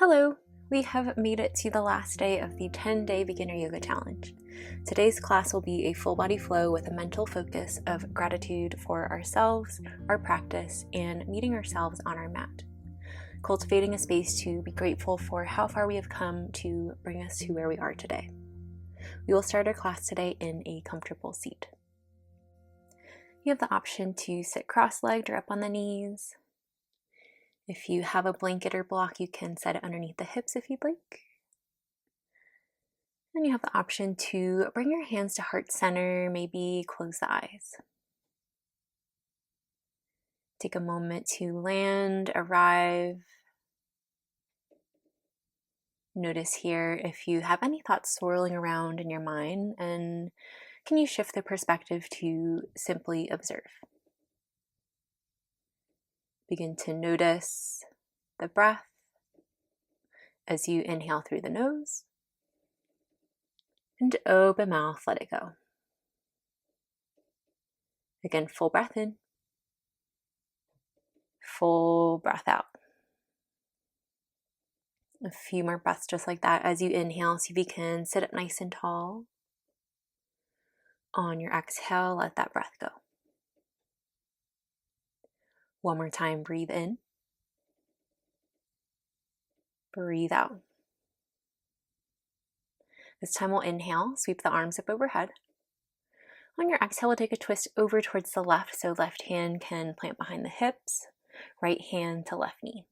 Hello! We have made it to the last day of the 10-day beginner yoga challenge. Today's class will be a full body flow with a mental focus of gratitude for ourselves, our practice, and meeting ourselves on our mat. Cultivating a space to be grateful for how far we have come to bring us to where we are today. We will start our class today in a comfortable seat. You have the option to sit cross-legged or up on the knees. If you have a blanket or block, you can set it underneath the hips if you'd like. Then you have the option to bring your hands to heart center, maybe close the eyes. Take a moment to land, arrive. Notice here if you have any thoughts swirling around in your mind, and can you shift the perspective to simply observe? Begin to notice the breath as you inhale through the nose, and open mouth, let it go. Again, full breath in, full breath out. A few more breaths just like that as you inhale. See if you can sit up nice and tall. On your exhale, let that breath go. One more time, breathe in. Breathe out. This time we'll inhale, sweep the arms up overhead. On your exhale, we'll take a twist over towards the left, so left hand can plant behind the hips, right hand to left knee.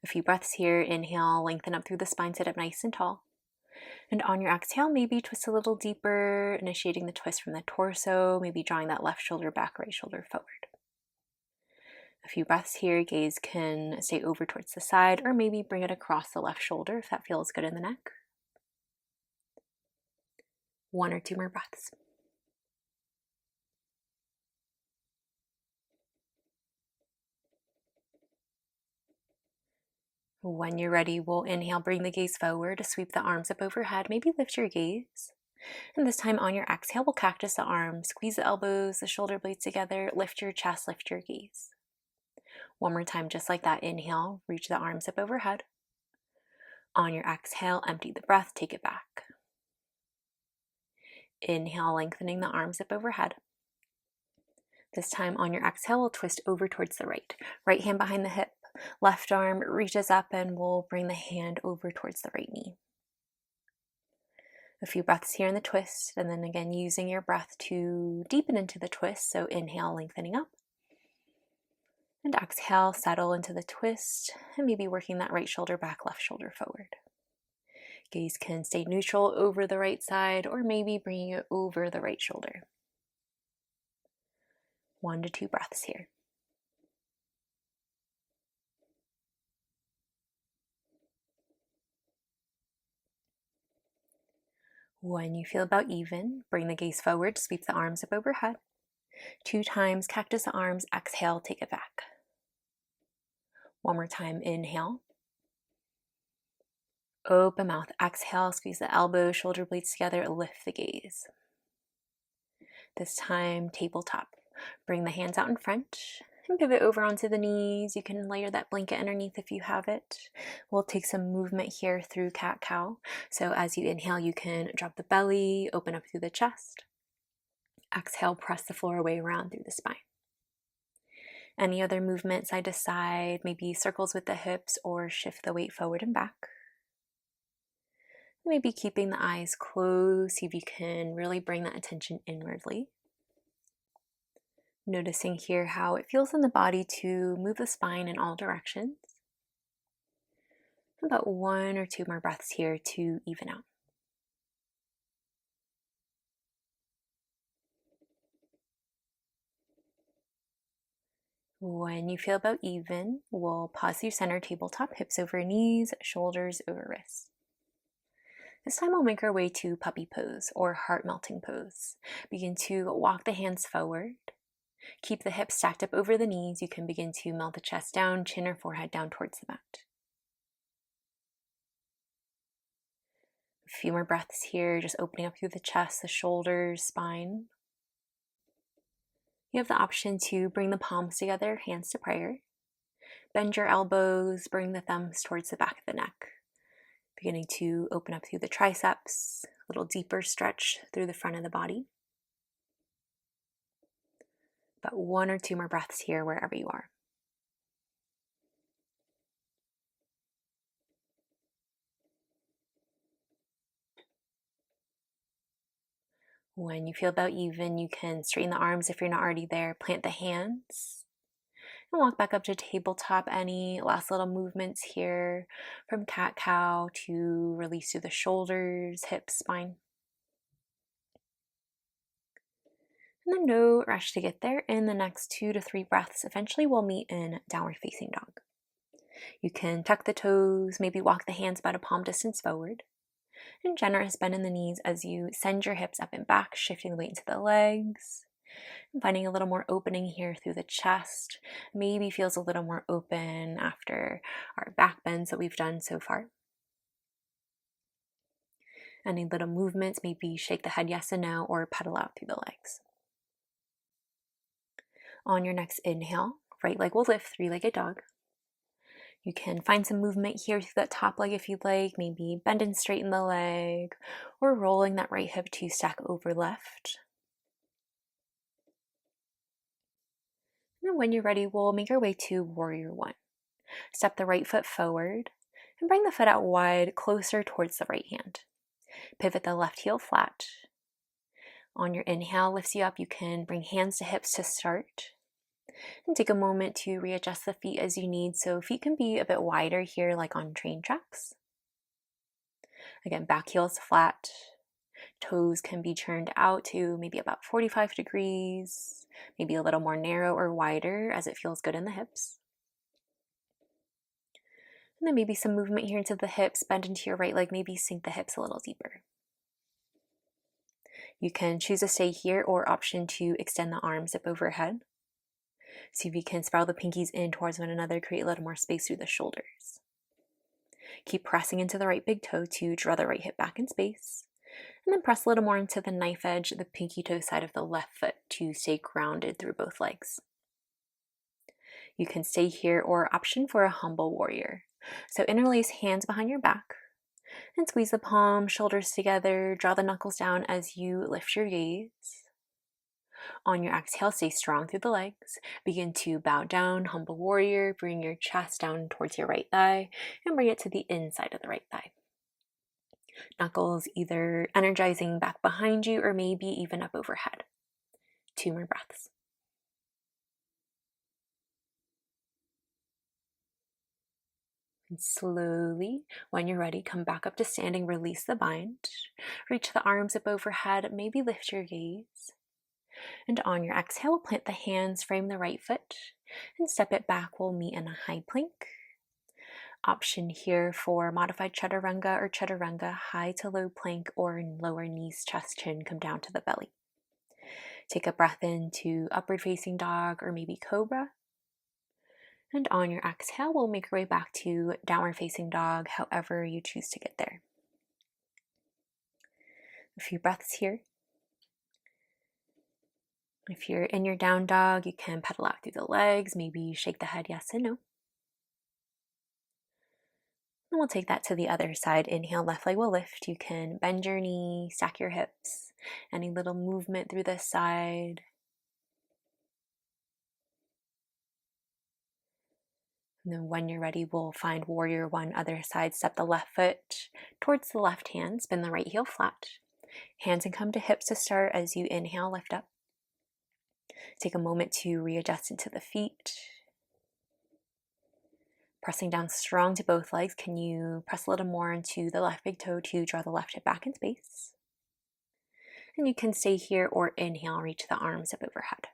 A few breaths here. Inhale, lengthen up through the spine, sit up nice and tall. And on your exhale, maybe twist a little deeper, initiating the twist from the torso, maybe drawing that left shoulder back, right shoulder forward. A few breaths here. Gaze can stay over towards the side, or maybe bring it across the left shoulder if that feels good in the neck. One or two more breaths. When you're ready, we'll inhale, bring the gaze forward, sweep the arms up overhead, maybe lift your gaze. And this time on your exhale, we'll cactus the arms, squeeze the elbows, the shoulder blades together, lift your chest, lift your gaze. One more time, just like that. Inhale, reach the arms up overhead. On your exhale, empty the breath, take it back. Inhale, lengthening the arms up overhead. This time on your exhale, we'll twist over towards the right. Right hand behind the hip. Left arm reaches up and we'll bring the hand over towards the right knee. A few breaths here in the twist, and then again using your breath to deepen into the twist. So inhale, lengthening up. And exhale, settle into the twist, and maybe working that right shoulder back, left shoulder forward. Gaze can stay neutral over the right side, or maybe bringing it over the right shoulder. 1 to 2 breaths here. When you feel about even, bring the gaze forward, sweep the arms up overhead. 2 times, cactus the arms, exhale, take it back. One more time, inhale. Open mouth, exhale, squeeze the elbows, shoulder blades together, lift the gaze. This time, tabletop. Bring the hands out in front and pivot over onto the knees. You can layer that blanket underneath if you have it. We'll take some movement here through cat-cow. So as you inhale, you can drop the belly, open up through the chest. Exhale, press the floor away around through the spine. Any other movement side to side, maybe circles with the hips or shift the weight forward and back. Maybe keeping the eyes closed, see if you can really bring that attention inwardly. Noticing here how it feels in the body to move the spine in all directions. About 1 or 2 more breaths here to even out. When you feel about even, we'll pause through center tabletop, hips over knees, shoulders over wrists. This time we'll make our way to puppy pose or heart melting pose. Begin to walk the hands forward. Keep the hips stacked up over the knees. You can begin to melt the chest down, chin or forehead down towards the mat. A few more breaths here, just opening up through the chest, the shoulders, spine. You have the option to bring the palms together, hands to prayer. Bend your elbows, bring the thumbs towards the back of the neck. Beginning to open up through the triceps, a little deeper stretch through the front of the body. About 1 or 2 more breaths here wherever you are. When you feel about even, you can straighten the arms if you're not already there, plant the hands, and walk back up to tabletop. Any last little movements here from cat-cow to release through the shoulders, hips, spine. And then no rush to get there. In the next 2 to 3 breaths, eventually we'll meet in downward facing dog. You can tuck the toes, maybe walk the hands about a palm distance forward. And generous bend in the knees as you send your hips up and back, shifting the weight into the legs. And finding a little more opening here through the chest. Maybe feels a little more open after our back bends that we've done so far. Any little movements, maybe shake the head yes and no, or pedal out through the legs. On your next inhale, right leg will lift, 3-legged dog. You can find some movement here through that top leg if you'd like, maybe bend and straighten the leg, or rolling that right hip to stack over left. And then when you're ready, we'll make our way to Warrior One. Step the right foot forward and bring the foot out wide, closer towards the right hand. Pivot the left heel flat. On your inhale, lifts you up. You can bring hands to hips to start. And take a moment to readjust the feet as you need, so feet can be a bit wider here, like on train tracks. Again, back heel's flat. Toes can be turned out to maybe about 45 degrees, maybe a little more narrow or wider as it feels good in the hips. And then maybe some movement here into the hips, bend into your right leg, maybe sink the hips a little deeper. You can choose to stay here or option to extend the arms up overhead. See if you can spiral the pinkies in towards one another, create a little more space through the shoulders. Keep pressing into the right big toe to draw the right hip back in space. And then press a little more into the knife edge, the pinky toe side of the left foot to stay grounded through both legs. You can stay here or option for a humble warrior. So interlace hands behind your back and squeeze the palms, shoulders together, draw the knuckles down as you lift your gaze. On your exhale, stay strong through the legs. Begin to bow down, humble warrior. Bring your chest down towards your right thigh and bring it to the inside of the right thigh. Knuckles either energizing back behind you or maybe even up overhead. 2 more breaths. And slowly, when you're ready, come back up to standing, release the bind. Reach the arms up overhead, maybe lift your gaze. And on your exhale, plant the hands, frame the right foot, and step it back. We'll meet in a high plank. Option here for modified chaturanga or chaturanga, high to low plank, or lower knees, chest, chin, come down to the belly. Take a breath into upward facing dog or maybe cobra. And on your exhale, we'll make our way back to downward facing dog, however you choose to get there. A few breaths here. If you're in your down dog, you can pedal out through the legs, maybe shake the head yes and no. And we'll take that to the other side. Inhale, left leg will lift. You can bend your knee, stack your hips, any little movement through this side. And then when you're ready, we'll find Warrior One, other side. Step the left foot towards the left hand, spin the right heel flat. Hands and come to hips to start as you inhale, lift up. Take a moment to readjust into the feet. Pressing down strong to both legs. Can you press a little more into the left big toe to draw the left hip back in space? And you can stay here or inhale, reach the arms up overhead.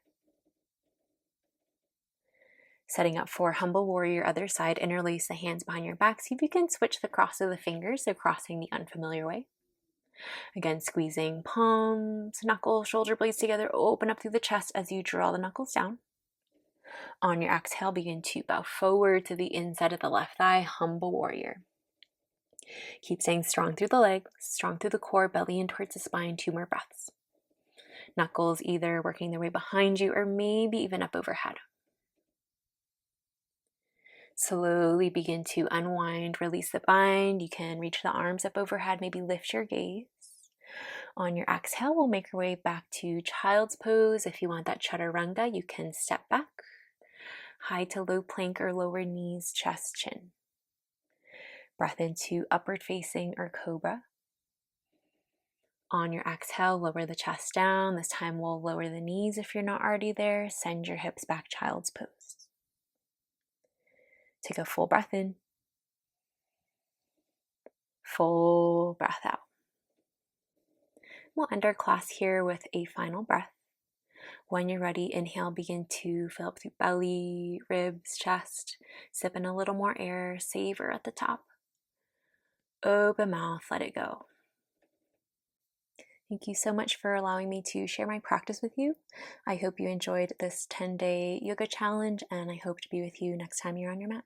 Setting up for humble warrior, other side, interlace the hands behind your back. See if you can switch the cross of the fingers, so crossing the unfamiliar way. Again, squeezing palms, knuckles, shoulder blades together, open up through the chest as you draw the knuckles down. On your exhale, begin to bow forward to the inside of the left thigh, humble warrior. Keep staying strong through the legs, strong through the core, belly in towards the spine. 2 more breaths. Knuckles either working their way behind you or maybe even up overhead. Slowly begin to unwind, release the bind. You can reach the arms up overhead, maybe lift your gaze. On your exhale, we'll make our way back to child's pose. If you want that chaturanga, you can step back. High to low plank or lower knees, chest, chin. Breath into upward facing or cobra. On your exhale, lower the chest down. This time we'll lower the knees if you're not already there. Send your hips back, child's pose. Take a full breath in. Full breath out. We'll end our class here with a final breath. When you're ready, inhale, begin to fill up through belly, ribs, chest. Sip in a little more air, savor at the top. Open mouth, let it go. Thank you so much for allowing me to share my practice with you. I hope you enjoyed this 10-day yoga challenge, and I hope to be with you next time you're on your mat.